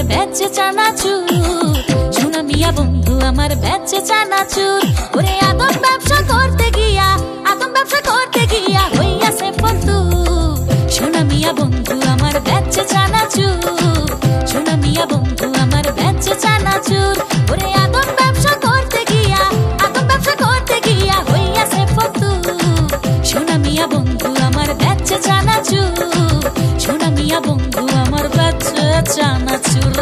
বেচে চানাচুর, সোনা মিয়া বন্ধু আমার বেচে চানাচুর। ওরে আদম ব্যবসা করতে গিয়া হইয়াছে ফতু, সোনা মিয়া বন্ধু আমার বেচে চানাচুর, সোনা মিয়া বন্ধু আমার বেচে চানাচুর। ওরে আদম ব্যবসা করতে গিয়া হইয়াছে ফতু, সোনা মিয়া বন্ধু আমার বেচে চানাচুর, সোনা মিয়া বন্ধু আমার বেচে চানাচুর।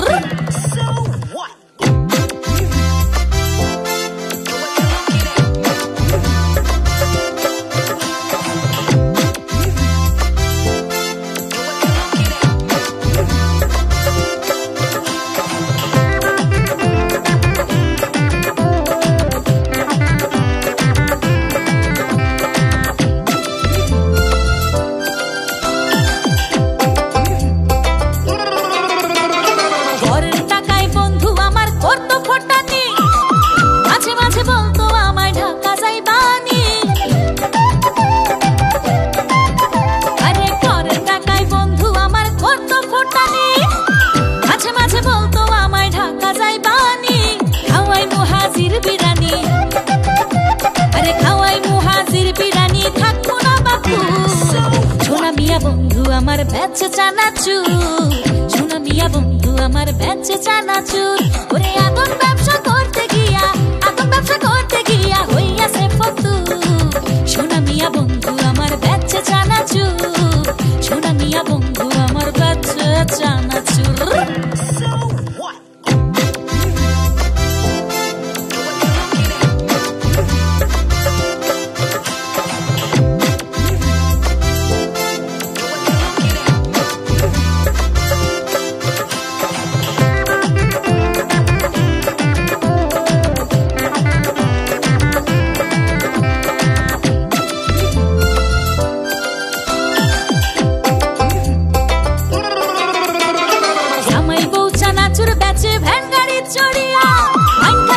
আমার বেচে চানাচুর, সোনা মিয়া বন্ধু আমার বেচে চানাচুর। ওরে আদম ব্যবসা করতে গিয়া হইয়াছে ফতু, সোনা মিয়া বন্ধু আমার বেচে চানাচুর, সোনা মিয়া বন্ধু আমার বেচে চানাচুর।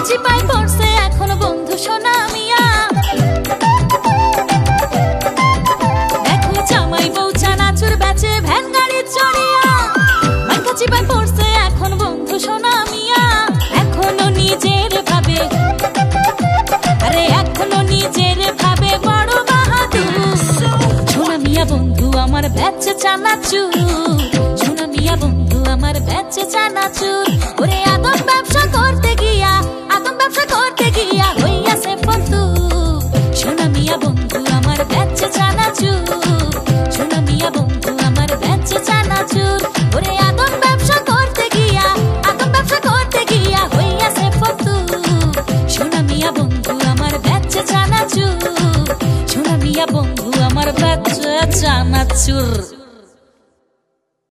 চিপাই পড়ছে এখন বন্ধু সোনা মিয়া, দেখো জামাই বউ চানাচুর বেচে ভ্যান গাড়ি চড়িয়া। মাইকা চিপাই পড়ছে এখন বন্ধু সোনা মিয়া, এখনো নিজের ভাবে বড় বাহাদুর। সোনা মিয়া বন্ধু আমার বেচে চানাচুর, সোনা মিয়া বন্ধু আমার বেচে চানাচুর। ওরে আদম ব্যবসা করতে গিয়া হইয়াছে ফতু, সোনা মিয়া বন্ধু আমার বেচে চানাচুর, সোনা মিয়া বন্ধু আমার বেচে চানাচুর। ওরে আদম ব্যবসা করতে গিয়া হইয়াছে ফতু, সোনা মিয়া বন্ধু আমার বেচে চানাচুর, সোনা মিয়া বন্ধু আমার বেচে চানাচুর।